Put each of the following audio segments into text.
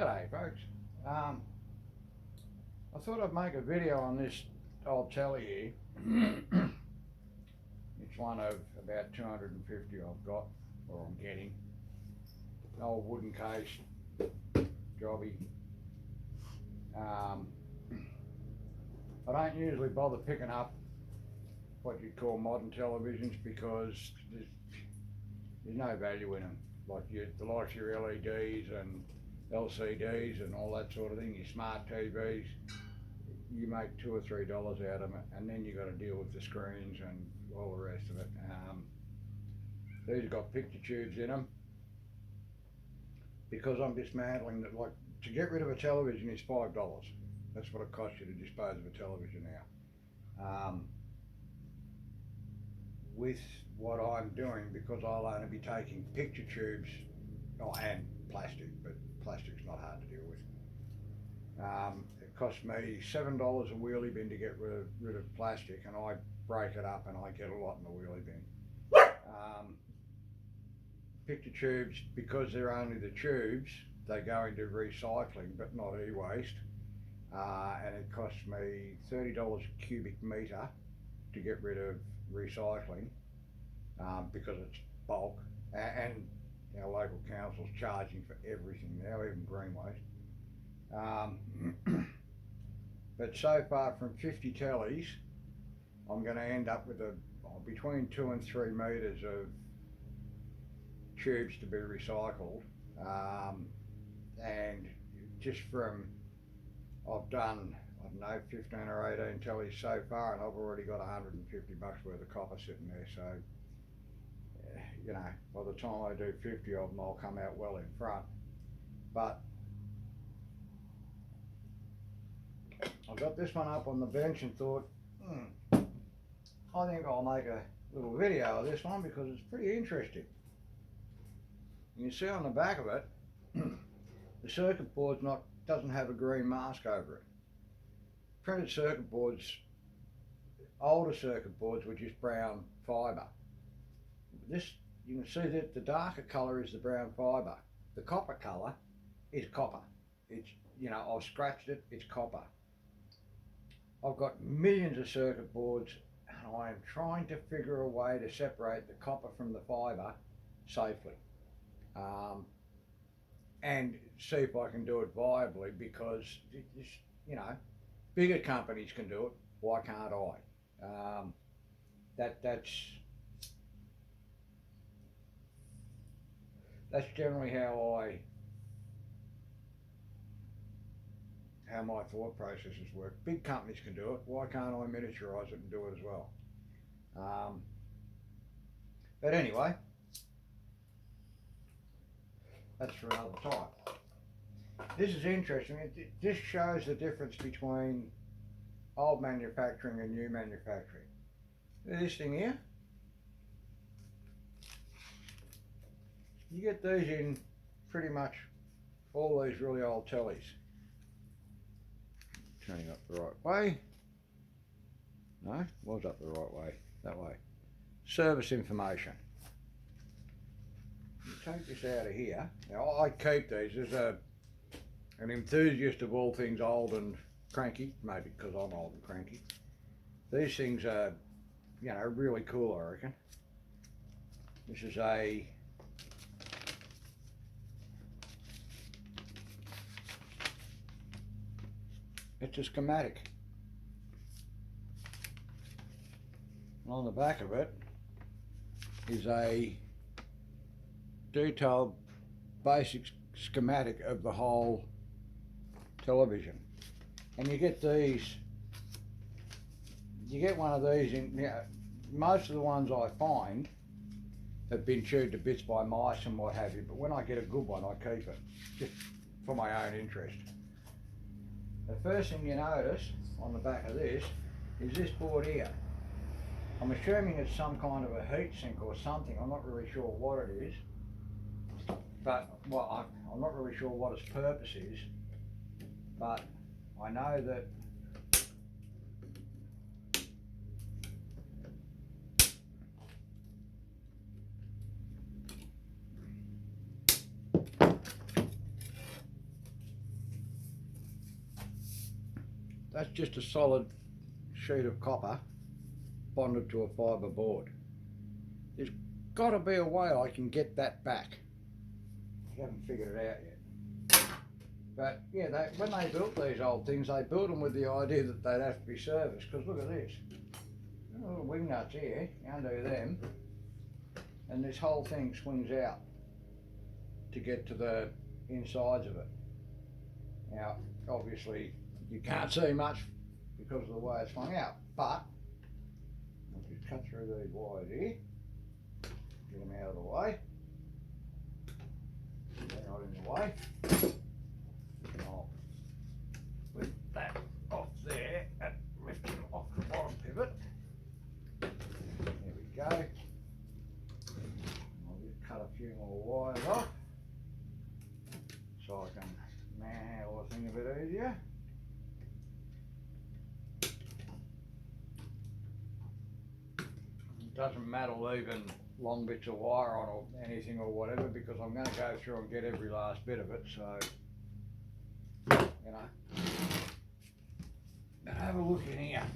G'day folks. I thought I'd make a video on this old telly here. It's one of about 250 I've got, or I'm getting. An old wooden case, jobby. I don't usually bother picking up what you'd call modern televisions because there's no value in them. Like the likes of your LEDs and LCDs and all that sort of thing, your smart TVs, you make $2 or $3 out of it, and then you got to deal with the screens and all the rest of it. These have got picture tubes in them because I'm dismantling that. Like, to get rid of a television is $5. That's what it costs you to dispose of a television now. With what I'm doing, because I'll only be taking picture tubes, and plastic, but plastic's not hard to deal with. It cost me $7 a wheelie bin to get rid of plastic, and I break it up and I get a lot in the wheelie bin. Picture tubes, because they're only the tubes, they go into recycling but not e-waste, and it costs me $30 a cubic metre to get rid of recycling, because it's bulk, and our local council's charging for everything now, even green waste. But so far from 50 tellies, I'm going to end up with between 2 and 3 metres of tubes to be recycled, and just from, I've done, I don't know, 15 or 18 tellies so far, and I've already got $150 worth of copper sitting there. So, you know, by the time I do 50 of them, I'll come out well in front. But I got this one up on the bench and thought, I think I'll make a little video of this one because it's pretty interesting. You can see on the back of it, the circuit board doesn't have a green mask over it. Printed circuit boards, older circuit boards, were just brown fibre. This, you can see that the darker colour is the brown fibre. The copper colour is copper. It's, you know, I've scratched it, it's copper. I've got millions of circuit boards, and I am trying to figure a way to separate the copper from the fibre safely. And see if I can do it viably, because you know, bigger companies can do it, why can't I? That's generally how my thought processes work. Big companies can do it, why can't I miniaturise it and do it as well? But anyway, that's for another time. This is interesting. This shows the difference between old manufacturing and new manufacturing. This thing here, you get these in pretty much all these really old tellies. Turning up the right way. No, was up the right way, that way. Service information. You take this out of here. Now I keep these as an enthusiast of all things old and cranky, maybe because I'm old and cranky. These things are, you know, really cool, I reckon. This is it's a schematic. And on the back of it is a detailed basic schematic of the whole television. And you get one of these in, you know, most of the ones I find have been chewed to bits by mice and what have you, but when I get a good one I keep it, just for my own interest. The first thing you notice on the back of this is this board here. I'm assuming it's some kind of a heat sink or something. I'm not really sure what it is, but well, I'm not really sure what its purpose is, but I know that that's just a solid sheet of copper bonded to a fibre board. There's got to be a way I can get that back. I haven't figured it out yet. But yeah, when they built these old things, they built them with the idea that they'd have to be serviced. Because look at this, little wing nuts here, you undo them, and this whole thing swings out to get to the insides of it. Now, obviously, you can't see much because of the way it's swung out, but I'll just cut through these wires here, get them out of the way. They're not in the way. And I'll lift that off there and lift them off the bottom pivot. There we go. I'll just cut a few more wires off so I can manhandle the thing a bit easier. It doesn't matter leaving long bits of wire on or anything or whatever, because I'm going to go through and get every last bit of it, so you know. But have a look in here.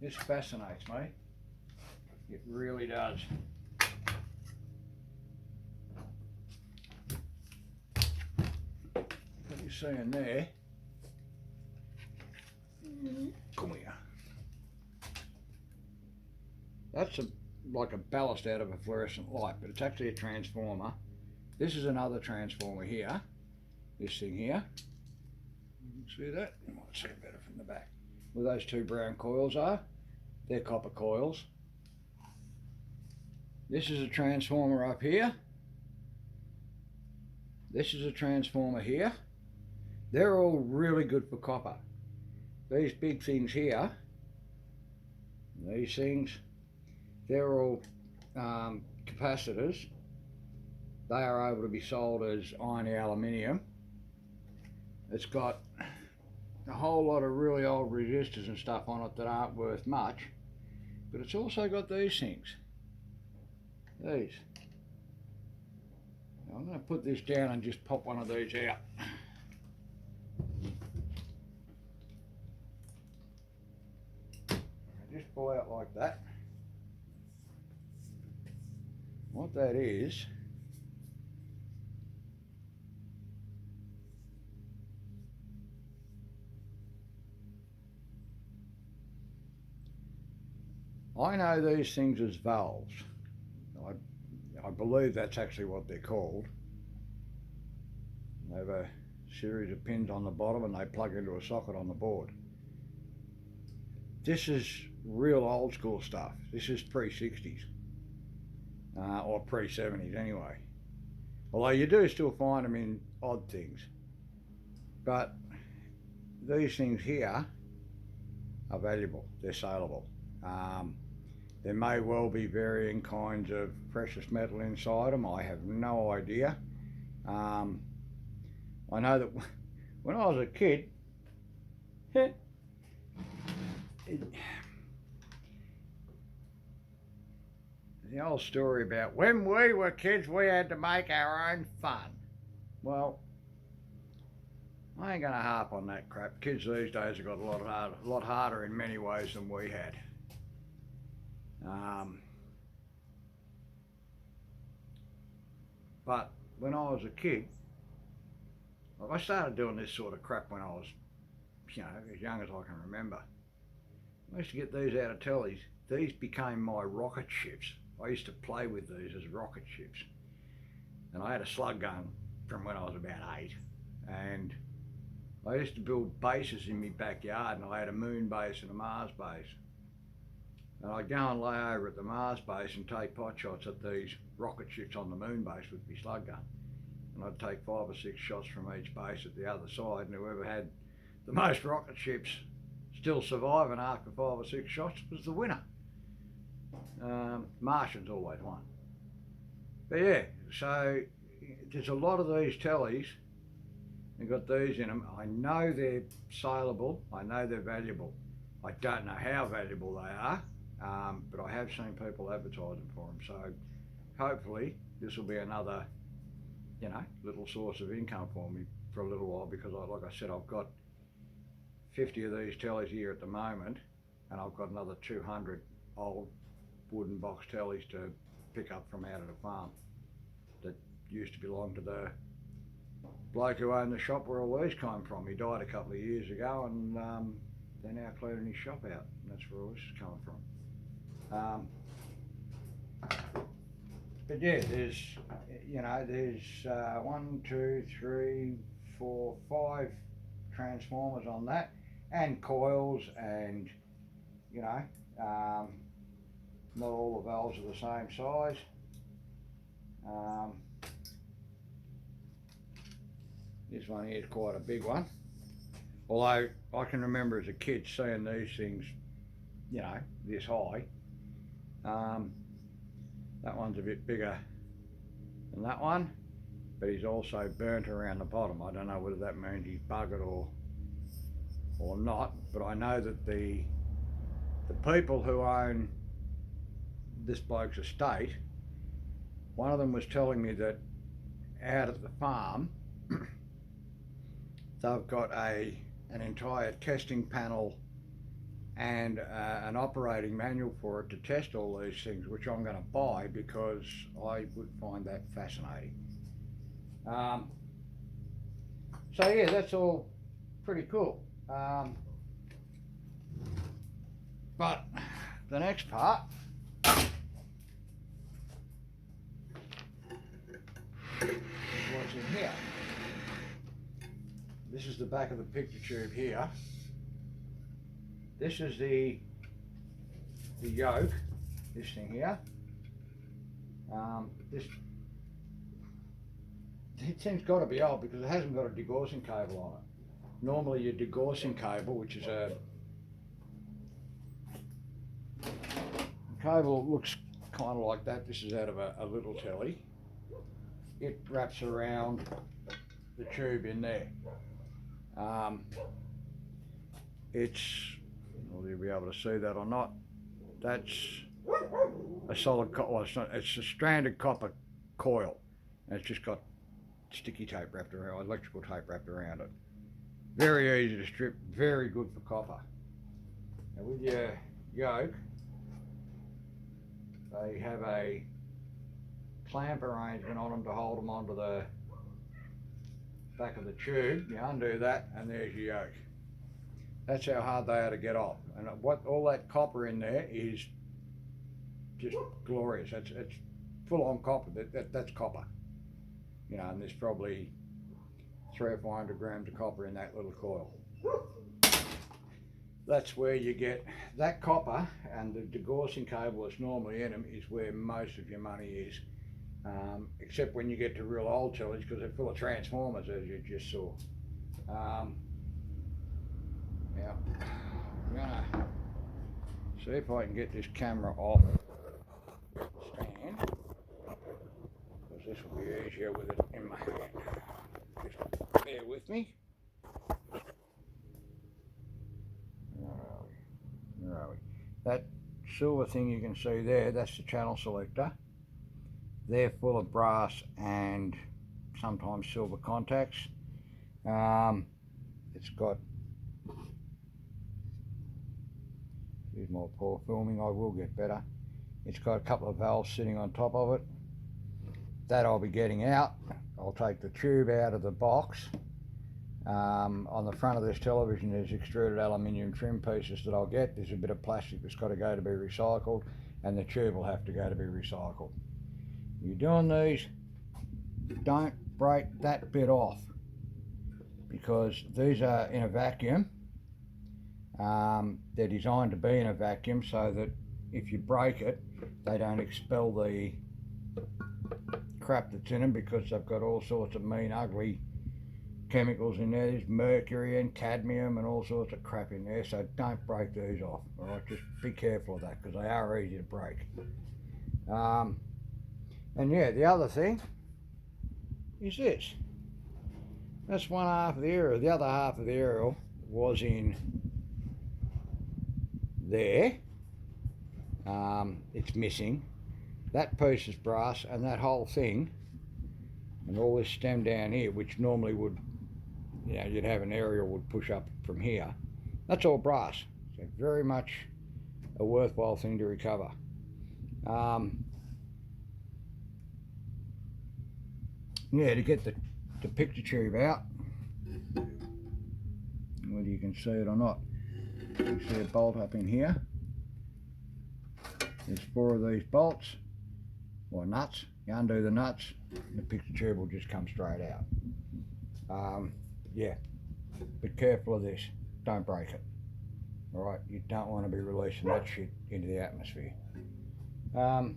This fascinates me. It really does. What you see in there, come here. That's like a ballast out of a fluorescent light, but it's actually a transformer. This is another transformer here. This thing here. You can see that? You might see it better from the back. Where those two brown coils are, they're copper coils. This is a transformer up here. This is a transformer here. They're all really good for copper. These big things here, these things, they're all capacitors. They are able to be sold as iron aluminium. It's got a whole lot of really old resistors and stuff on it that aren't worth much, but it's also got these things. These. Now I'm going to put this down and just pop one of these out. Just pull out like that. What that is, I know these things as valves. I believe that's actually what they're called. They have a series of pins on the bottom and they plug into a socket on the board. This is real old school stuff. This is pre-60s. Or pre-70s anyway. Although you do still find them in odd things. But these things here are valuable. They're saleable. There may well be varying kinds of precious metal inside them. I have no idea. I know that when I was a kid, the old story about when we were kids, we had to make our own fun. Well, I ain't gonna harp on that crap. Kids these days have got a lot harder in many ways than we had. But when I was a kid, I started doing this sort of crap when I was, as young as I can remember. I used to get these out of tellies. These became my rocket ships. I used to play with these as rocket ships. And I had a slug gun from when I was about 8. And I used to build bases in my backyard, and I had a moon base and a Mars base. And I'd go and lay over at the Mars base and take pot shots at these rocket ships on the moon base with my slug gun. And I'd take 5 or 6 shots from each base at the other side, and whoever had the most rocket ships still surviving after 5 or 6 shots was the winner. Martians always won. But yeah, so there's a lot of these tellies. They've got these in them. I know they're saleable. I know they're valuable. I don't know how valuable they are, but I have seen people advertising for them. So hopefully this will be another, little source of income for me for a little while, because like I said, I've got 50 of these tellies here at the moment, and I've got another 200 old wooden box tellies to pick up from out of the farm that used to belong to the bloke who owned the shop where all these came from. He died a couple of years ago, and they're now cleaning his shop out, and that's where all this is coming from. But yeah, there's, you know, there's 1, 2, 3, 4, 5 transformers on that, and coils, and you know, not all the valves are the same size. This one here is quite a big one, although I can remember as a kid seeing these things, you know, this high. That one's a bit bigger than that one, but he's also burnt around the bottom. I don't know whether that means he's buggered or not, but I know that the people who own this bloke's estate, one of them was telling me that out at the farm they've got an entire testing panel and an operating manual for it to test all these things, which I'm going to buy because I would find that fascinating. So yeah, that's all pretty cool. But the next part is what's in here. This is the back of the picture tube here. This is the yoke, this thing here. This thing's got to be old because it hasn't got a degaussing cable on it. Normally your degaussing cable, which is a cable that looks kind of like that, this is out of a little telly. It wraps around the tube in there. It's, will you be able to see that or not? That's a solid copper, well, it's a stranded copper coil, and it's just got sticky tape wrapped around, electrical tape wrapped around it. Very easy to strip, very good for copper. Now with your yoke, they have a clamp arrangement on them to hold them onto the back of the tube. You undo that and there's your yoke. That's how hard they are to get off. And what all that copper in there is just glorious. It's full on copper. That's copper. You know, and there's probably 300 or 400 grams of copper in that little coil. That's where you get that copper, and the degaussing cable that's normally in them is where most of your money is. Except when you get to real old tellies, because they're full of transformers, as you just saw. Now, I'm gonna see if I can get this camera off stand, because this will be easier with it in my hand. Just bear with me. Where are we? That silver thing you can see there, that's the channel selector. They're full of brass and sometimes silver contacts. It's got, here's my poor filming, I will get better. It's got a couple of valves sitting on top of it. That I'll be getting out. I'll take the tube out of the box. On the front of this television there's extruded aluminium trim pieces that I'll get. There's a bit of plastic that's got to go to be recycled, and the tube will have to go to be recycled. You're doing these, don't break that bit off, because these are in a vacuum. They're designed to be in a vacuum so that if you break it, they don't expel the crap that's in them, because they've got all sorts of mean, ugly chemicals in there. There's mercury and cadmium and all sorts of crap in there, so don't break these off. All right, just be careful of that, because they are easy to break. And yeah, the other thing is this. That's one half of the aerial. The other half of the aerial was in there. It's missing. That piece is brass, and that whole thing and all this stem down here, which normally would, you know, you'd have an aerial would push up from here. That's all brass. So very much a worthwhile thing to recover. Yeah, to get the picture tube out, whether you can see it or not, you can see a bolt up in here. There's 4 of these bolts, or nuts. You undo the nuts, and the picture tube will just come straight out. Yeah, be careful of this. Don't break it. Alright, you don't want to be releasing that shit into the atmosphere. Yeah,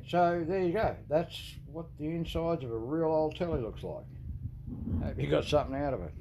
so there you go. That's what the insides of a real old telly looks like. Hope you got something out of it.